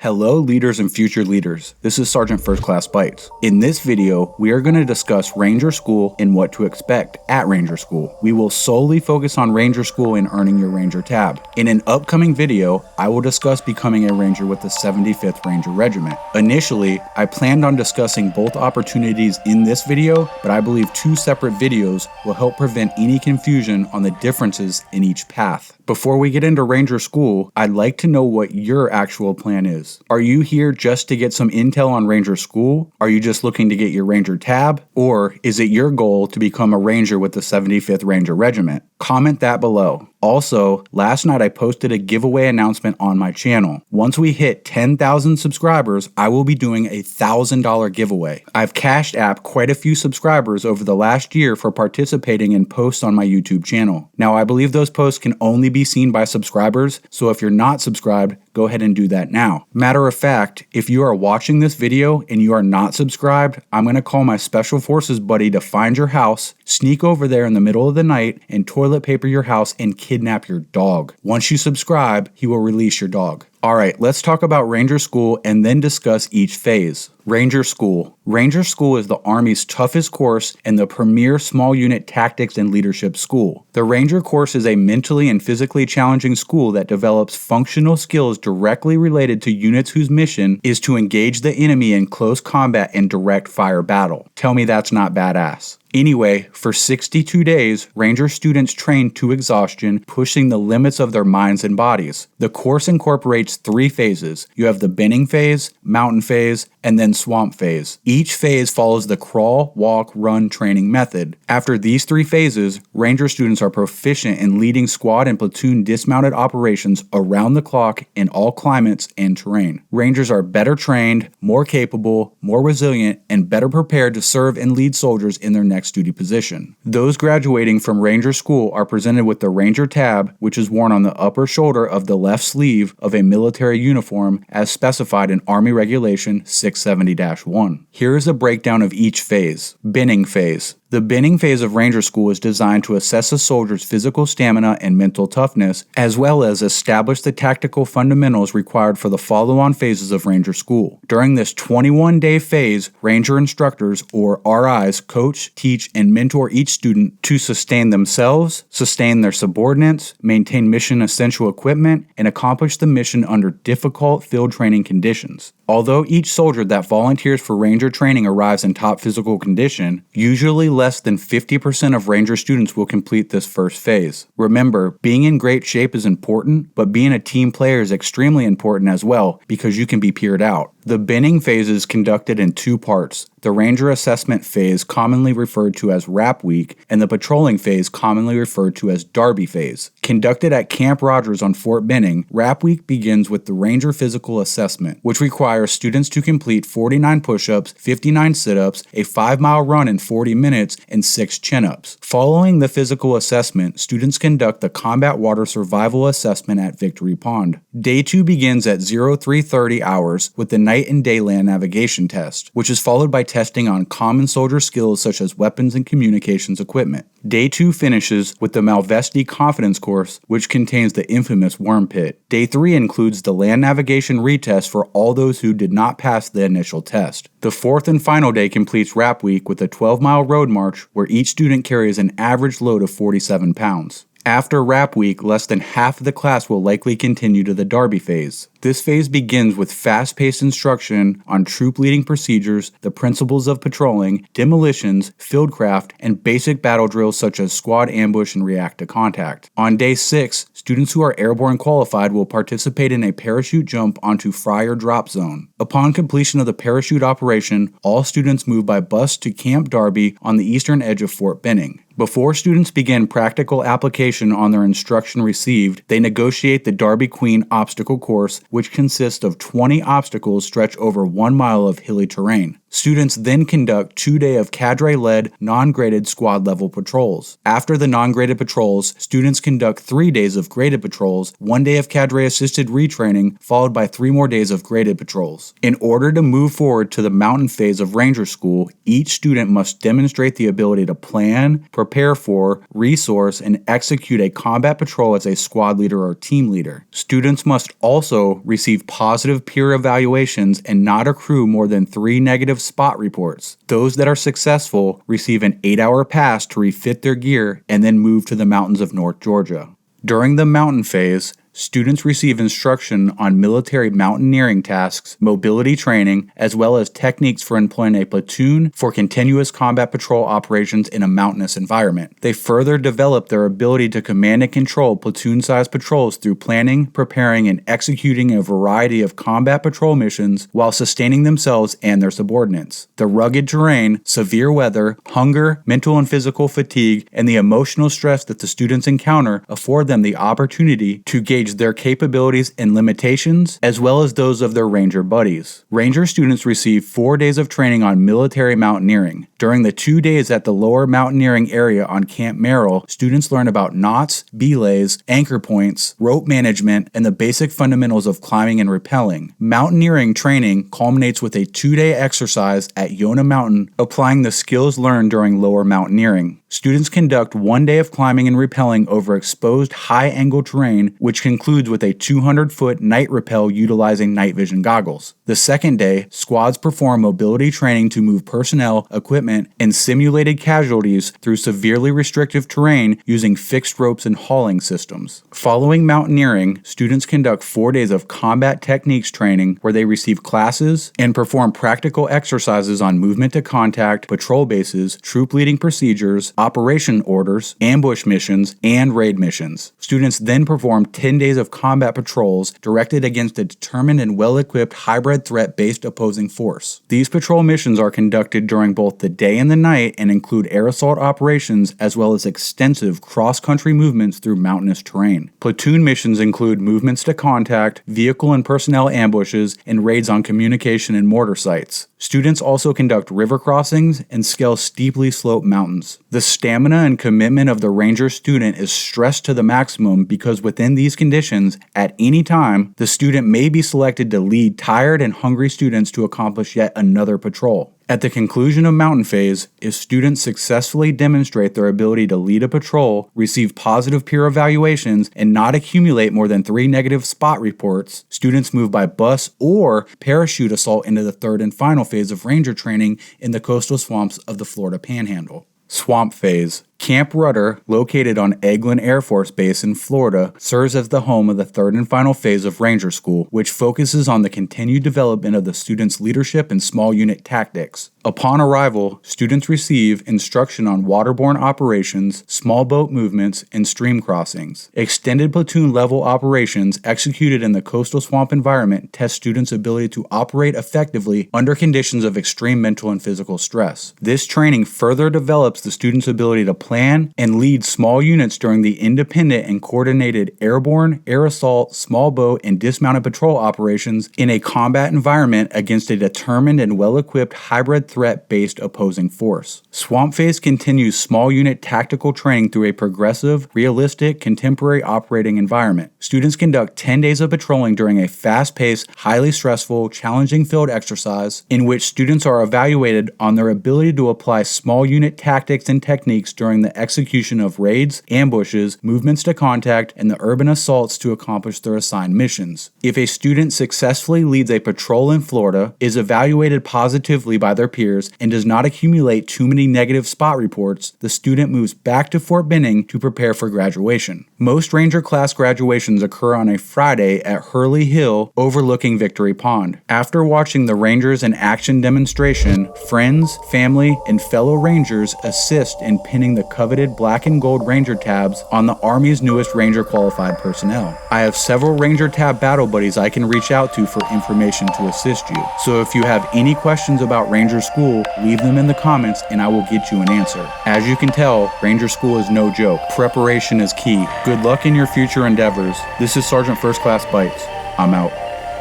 Hello leaders and future leaders, this is Sergeant First Class Bites. In this video, we are going to discuss Ranger School and what to expect at Ranger School. We will solely focus on Ranger School and earning your Ranger tab. In an upcoming video, I will discuss becoming a Ranger with the 75th Ranger Regiment. Initially, I planned on discussing both opportunities in this video, but I believe two separate videos will help prevent any confusion on the differences in each path. Before we get into Ranger School, I'd like to know what your actual plan is. Are you here just to get some intel on Ranger School? Are you just looking to get your Ranger tab? Or is it your goal to become a Ranger with the 75th Ranger Regiment? Comment that below. Also, last night I posted a giveaway announcement on my channel. Once we hit 10,000 subscribers, I will be doing a $1,000 giveaway. I've cashed app quite a few subscribers over the last year for participating in posts on my YouTube channel. Now, I believe those posts can only be seen by subscribers, so if you're not subscribed, go ahead and do that now. Matter of fact, if you are watching this video and you are not subscribed, I'm going to call my Special Forces buddy to find your house, sneak over there in the middle of the night, and toilet paper your house and kidnap your dog. Once you subscribe, he will release your dog. Alright, let's talk about Ranger School and then discuss each phase. Ranger School. Ranger School is the Army's toughest course and the premier small unit tactics and leadership school. The Ranger course is a mentally and physically challenging school that develops functional skills directly related to units whose mission is to engage the enemy in close combat and direct fire battle. Tell me that's not badass. Anyway, for 62 days, Ranger students train to exhaustion, pushing the limits of their minds and bodies. The course incorporates 3 phases. You have the binning phase, mountain phase, and then swamp phase. Each phase follows the crawl, walk, run training method. After these 3 phases, Ranger students are proficient in leading squad and platoon dismounted operations around the clock in all climates and terrain. Rangers are better trained, more capable, more resilient, and better prepared to serve and lead soldiers in their next duty position. Those graduating from Ranger School are presented with the Ranger tab, which is worn on the upper shoulder of the left sleeve of a military uniform as specified in Army Regulation 670-1. Here is a breakdown of each phase. Binning phase. The binning phase of Ranger School is designed to assess a soldier's physical stamina and mental toughness, as well as establish the tactical fundamentals required for the follow-on phases of Ranger School. During this 21-day phase, Ranger instructors, or RIs, coach, teach, and mentor each student to sustain themselves, sustain their subordinates, maintain mission-essential equipment, and accomplish the mission under difficult field training conditions. Although each soldier that volunteers for Ranger training arrives in top physical condition, usually less than 50% of Ranger students will complete this first phase. Remember, being in great shape is important, but being a team player is extremely important as well because you can be peered out. The binning phase is conducted in 2 parts. The Ranger assessment phase, commonly referred to as Rap Week, and the patrolling phase, commonly referred to as Derby phase. Conducted at Camp Rogers on Fort Benning, Rap Week begins with the Ranger physical assessment, which requires students to complete 49 push-ups, 59 sit-ups, a 5-mile run in 40 minutes, and 6 chin-ups. Following the physical assessment, students conduct the Combat Water Survival Assessment at Victory Pond. Day 2 begins at 0330 hours with the night and day land navigation test, which is followed by testing on common soldier skills such as weapons and communications equipment. Day 2 finishes with the Malvesti Confidence Course, which contains the infamous Worm Pit. Day 3 includes the land navigation retest for all those who did not pass the initial test. The 4th and final day completes Rap Week with a 12-mile road march where each student carries an average load of 47 pounds. After Rap Week, less than half of the class will likely continue to the Derby phase. This phase begins with fast-paced instruction on troop leading procedures, the principles of patrolling, demolitions, fieldcraft, and basic battle drills such as squad ambush and react to contact. On day 6, students who are airborne qualified will participate in a parachute jump onto Fryer Drop Zone. Upon completion of the parachute operation, all students move by bus to Camp Derby on the eastern edge of Fort Benning. Before students begin practical application on their instruction received, they negotiate the Derby Queen obstacle course, which consists of 20 obstacles stretched over 1 mile of hilly terrain. Students then conduct 2-day of cadre-led, non-graded squad-level patrols. After the non-graded patrols, students conduct 3 days of graded patrols, 1 day of cadre-assisted retraining, followed by 3 more days of graded patrols. In order to move forward to the mountain phase of Ranger School, each student must demonstrate the ability to plan, prepare for, resource, and execute a combat patrol as a squad leader or team leader. Students must also receive positive peer evaluations and not accrue more than 3 negative spot reports. Those that are successful receive an 8-hour pass to refit their gear and then move to the mountains of North Georgia. During the mountain phase, students receive instruction on military mountaineering tasks, mobility training, as well as techniques for employing a platoon for continuous combat patrol operations in a mountainous environment. They further develop their ability to command and control platoon-sized patrols through planning, preparing, and executing a variety of combat patrol missions while sustaining themselves and their subordinates. The rugged terrain, severe weather, hunger, mental and physical fatigue, and the emotional stress that the students encounter afford them the opportunity to gauge their capabilities and limitations, as well as those of their Ranger buddies. Ranger students receive 4 days of training on military mountaineering. During the 2 days at the lower mountaineering area on Camp Merrill, students learn about knots, belays, anchor points, rope management, and the basic fundamentals of climbing and rappelling. Mountaineering training culminates with a 2-day exercise at Yonah Mountain, applying the skills learned during lower mountaineering. Students conduct 1 day of climbing and rappelling over exposed high-angle terrain, which concludes with a 200-foot night rappel utilizing night vision goggles. The second day, squads perform mobility training to move personnel, equipment, and simulated casualties through severely restrictive terrain using fixed ropes and hauling systems. Following mountaineering, students conduct 4 days of combat techniques training where they receive classes and perform practical exercises on movement to contact, patrol bases, troop leading procedures, operation orders, ambush missions, and raid missions. Students then perform 10 days of combat patrols directed against a determined and well-equipped hybrid threat-based opposing force. These patrol missions are conducted during both the day and the night and include air assault operations as well as extensive cross-country movements through mountainous terrain. Platoon missions include movements to contact, vehicle and personnel ambushes, and raids on communication and mortar sites. Students also conduct river crossings and scale steeply sloped mountains. The stamina and commitment of the Ranger student is stressed to the maximum because within these conditions, at any time, the student may be selected to lead tired and hungry students to accomplish yet another patrol. At the conclusion of mountain phase, if students successfully demonstrate their ability to lead a patrol, receive positive peer evaluations, and not accumulate more than 3 negative spot reports, students move by bus or parachute assault into the third and final phase of Ranger training in the coastal swamps of the Florida Panhandle. Swamp phase. Camp Rudder, located on Eglin Air Force Base in Florida, serves as the home of the third and final phase of Ranger School, which focuses on the continued development of the students' leadership and small unit tactics. Upon arrival, students receive instruction on waterborne operations, small boat movements, and stream crossings. Extended platoon level operations executed in the coastal swamp environment test students' ability to operate effectively under conditions of extreme mental and physical stress. This training further develops the students' ability to plan and lead small units during the independent and coordinated airborne, air assault, small boat, and dismounted patrol operations in a combat environment against a determined and well-equipped hybrid threat-based opposing force. Swamp phase continues small unit tactical training through a progressive, realistic, contemporary operating environment. Students conduct 10 days of patrolling during a fast-paced, highly stressful, challenging field exercise in which students are evaluated on their ability to apply small unit tactics and techniques during the execution of raids, ambushes, movements to contact, and the urban assaults to accomplish their assigned missions. If a student successfully leads a patrol in Florida, is evaluated positively by their peers, and does not accumulate too many negative spot reports, the student moves back to Fort Benning to prepare for graduation. Most Ranger class graduations occur on a Friday at Hurley Hill overlooking Victory Pond. After watching the Rangers in action demonstration, friends, family, and fellow Rangers assist in pinning the coveted black and gold Ranger tabs on the Army's newest Ranger qualified personnel. I have several Ranger tab battle buddies I can reach out to for information to assist you. So if you have any questions about Ranger School, leave them in the comments and I will get you an answer. As you can tell, Ranger School is no joke. Preparation is key. Good luck in your future endeavors. This is Sergeant First Class Bites. I'm out.